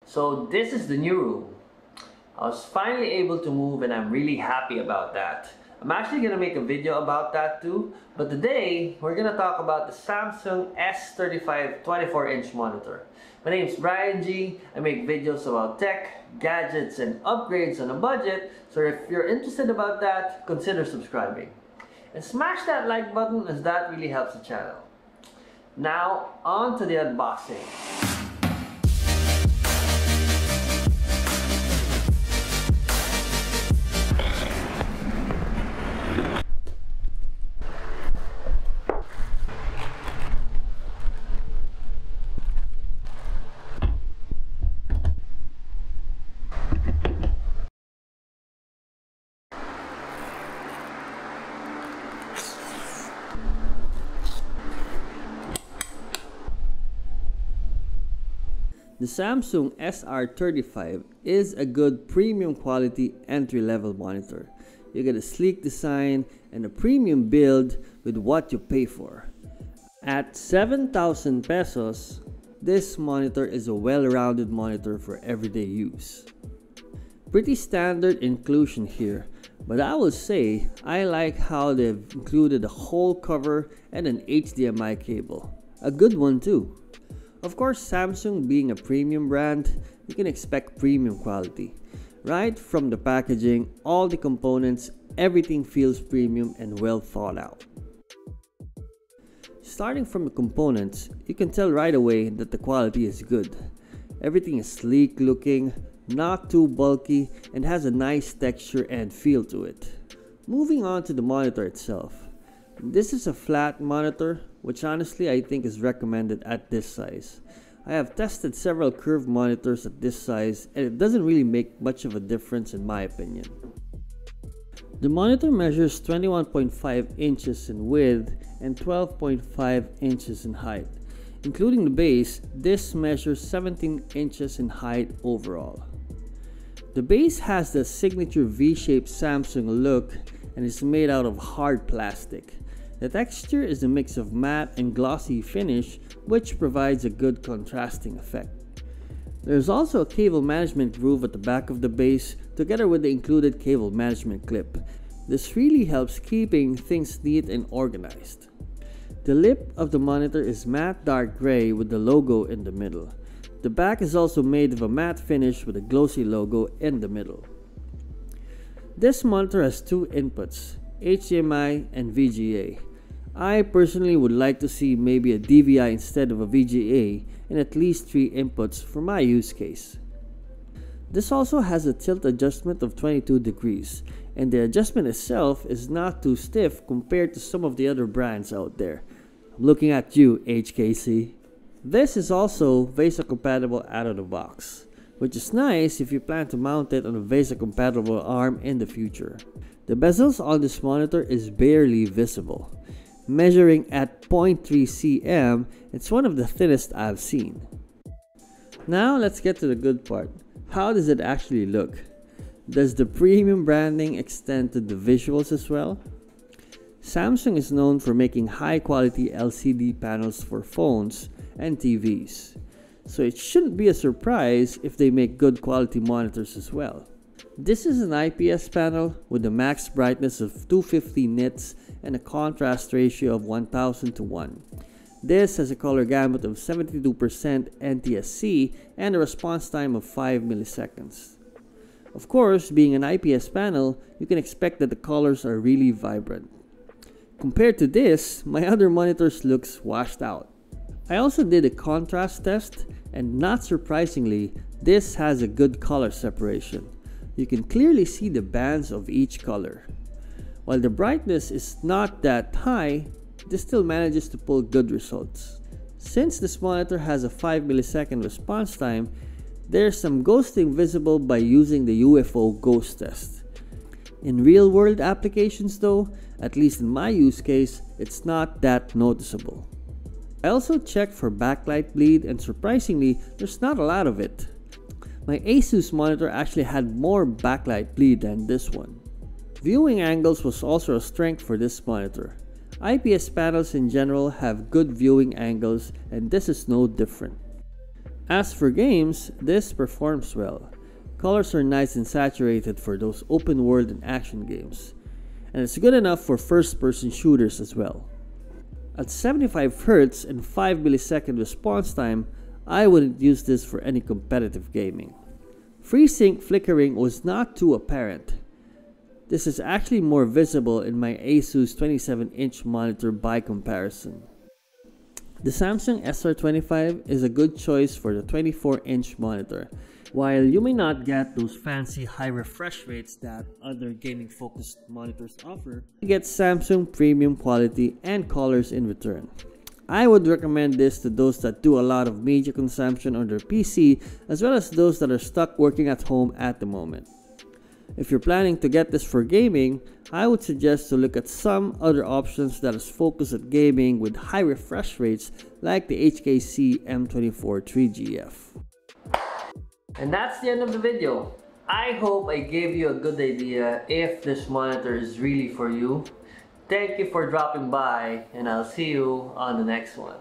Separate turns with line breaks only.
So this is the new room. I was finally able to move and I'm really happy about that. I'm actually gonna make a video about that too, but today we're gonna talk about the Samsung S350 24-inch monitor. My name is Brian G. I make videos about tech, gadgets, and upgrades on a budget, so if you're interested about that, consider subscribing. And smash that like button as that really helps the channel. Now, on to the unboxing. The Samsung SR350 is a good premium quality entry-level monitor. You get a sleek design and a premium build with what you pay for. At 7,000 pesos, this monitor is a well-rounded monitor for everyday use. Pretty standard inclusion here, but I will say I like how they've included a whole cover and an HDMI cable. A good one too. Of course, Samsung being a premium brand, you can expect premium quality. Right from the packaging, all the components, everything feels premium and well thought out. Starting from the components, you can tell right away that the quality is good. Everything is sleek looking, not too bulky, and has a nice texture and feel to it. Moving on to the monitor itself. This is a flat monitor, which honestly I think is recommended at this size. I have tested several curved monitors at this size and it doesn't really make much of a difference in my opinion. The monitor measures 21.5 inches in width and 12.5 inches in height. Including the base, this measures 17 inches in height overall. The base has the signature V-shaped Samsung look and is made out of hard plastic. The texture is a mix of matte and glossy finish, which provides a good contrasting effect. There is also a cable management groove at the back of the base, together with the included cable management clip. This really helps keeping things neat and organized. The lip of the monitor is matte dark gray with the logo in the middle. The back is also made of a matte finish with a glossy logo in the middle. This monitor has two inputs, HDMI and VGA. I personally would like to see maybe a DVI instead of a VGA and at least 3 inputs for my use case. This also has a tilt adjustment of 22 degrees and the adjustment itself is not too stiff compared to some of the other brands out there. I'm looking at you, HKC. This is also VESA compatible out of the box, which is nice if you plan to mount it on a VESA compatible arm in the future. The bezels on this monitor is barely visible. Measuring at 0.3 cm, it's one of the thinnest I've seen. Now let's get to the good part. How does it actually look? Does the premium branding extend to the visuals as well? Samsung is known for making high quality LCD panels for phones and TVs. So it shouldn't be a surprise if they make good quality monitors as well. This is an IPS panel with a max brightness of 250 nits and a contrast ratio of 1000 to 1. This has a color gamut of 72% NTSC and a response time of 5 milliseconds. Of course, being an IPS panel, you can expect that the colors are really vibrant. Compared to this, my other monitors looks washed out. I also did a contrast test and not surprisingly, this has a good color separation. You can clearly see the bands of each color. While the brightness is not that high, this still manages to pull good results. Since this monitor has a 5 millisecond response time, there's some ghosting visible by using the UFO ghost test. In real world applications though, at least in my use case, it's not that noticeable. I also checked for backlight bleed and surprisingly, there's not a lot of it. My Asus monitor actually had more backlight bleed than this one. Viewing angles was also a strength for this monitor. IPS panels in general have good viewing angles and this is no different. As for games, this performs well. Colors are nice and saturated for those open world and action games, and it's good enough for first-person shooters as well. At 75 Hz and 5 millisecond response time, I wouldn't use this for any competitive gaming. FreeSync flickering was not too apparent. This is actually more visible in my Asus 27-inch monitor by comparison. The Samsung SR350 is a good choice for the 24-inch monitor. While you may not get those fancy high refresh rates that other gaming-focused monitors offer, you get Samsung premium quality and colors in return. I would recommend this to those that do a lot of media consumption on their PC, as well as those that are stuck working at home at the moment. If you're planning to get this for gaming, I would suggest to look at some other options that is focused at gaming with high refresh rates like the HKC M24 3GF. And that's the end of the video. I hope I gave you a good idea if this monitor is really for you. Thank you for dropping by, and I'll see you on the next one.